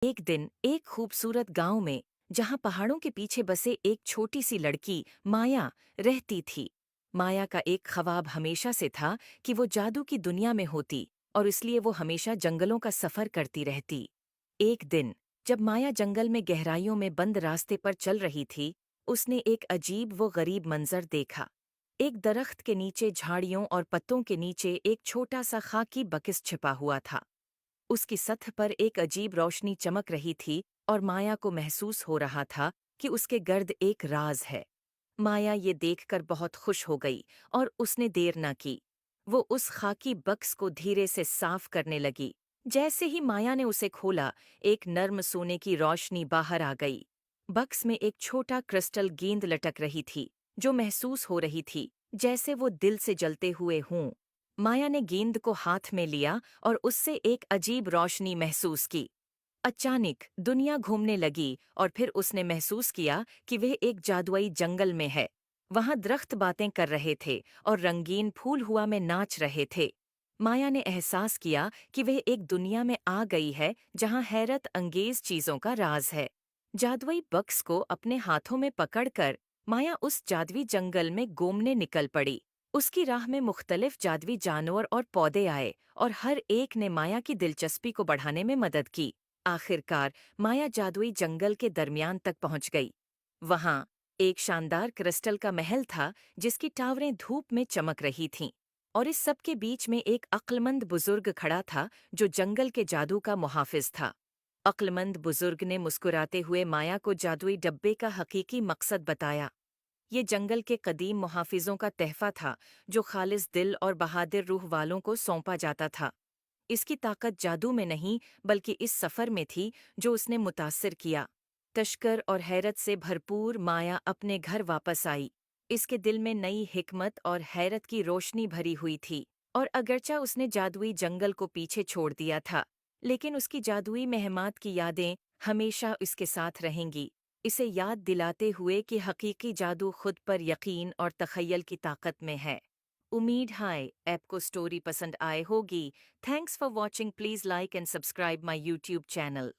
एक दिन एक खूबसूरत गांव में, जहां पहाड़ों के पीछे बसे एक छोटी सी लड़की माया रहती थी। माया का एक ख्वाब हमेशा से था कि वो जादू की दुनिया में होती, और इसलिए वो हमेशा जंगलों का सफर करती रहती। एक दिन जब माया जंगल में गहराइयों में बंद रास्ते पर चल रही थी, उसने एक अजीब व गरीब मंजर देखा। एक दरख्त के नीचे झाड़ियों और पत्तों के नीचे एक छोटा सा खाकी बकिस छिपा हुआ था। उसकी सतह पर एक अजीब रोशनी चमक रही थी, और माया को महसूस हो रहा था कि उसके गर्द एक राज है। माया ये देखकर बहुत खुश हो गई, और उसने देर न की। वो उस खाकी बक्स को धीरे से साफ करने लगी। जैसे ही माया ने उसे खोला, एक नर्म सोने की रोशनी बाहर आ गई। बक्स में एक छोटा क्रिस्टल गेंद लटक रही थी, जो महसूस हो रही थी जैसे वो दिल से जलते हुए हों। माया ने गेंद को हाथ में लिया और उससे एक अजीब रोशनी महसूस की। अचानक दुनिया घूमने लगी, और फिर उसने महसूस किया कि वह एक जादुई जंगल में है। वहां दरख्त बातें कर रहे थे और रंगीन फूल हुआ में नाच रहे थे। माया ने एहसास किया कि वह एक दुनिया में आ गई है जहां हैरत अंगेज चीजों का राज है। जादुई बक्स को अपने हाथों में पकड़कर माया उस जादुई जंगल में घूमने निकल पड़ी। उसकी राह में मुख्तलिफ जादुई जानवर और पौधे आए, और हर एक ने माया की दिलचस्पी को बढ़ाने में मदद की। आखिरकार माया जादुई जंगल के दरमियान तक पहुंच गई। वहां एक शानदार क्रिस्टल का महल था, जिसकी टावरें धूप में चमक रही थीं। और इस सब के बीच में एक अक्लमंद बुजुर्ग खड़ा था, जो जंगल के जादू का मुहाफिज था। अक्लमंद बुजुर्ग ने मुस्कुराते हुए माया को जादुई डब्बे का हकीकी मकसद बताया। ये जंगल के कदीम मुहाफिजों का तहफा था, जो खालिस दिल और बहादुर रूह वालों को सौंपा जाता था। इसकी ताकत जादू में नहीं, बल्कि इस सफ़र में थी जो उसने मुतासिर किया। तश्कर और हैरत से भरपूर माया अपने घर वापस आई। इसके दिल में नई हिकमत और हैरत की रोशनी भरी हुई थी। और अगरचा उसने जादुई जंगल को पीछे छोड़ दिया था, लेकिन उसकी जादुई महमात की यादें हमेशा उसके साथ रहेंगी, इसे याद दिलाते हुए कि हकीकी जादू खुद पर यकीन और तखय्युल की ताकत में है। उम्मीद है आपको स्टोरी पसंद आए होगी। Thanks for watching. Please like and subscribe my YouTube channel.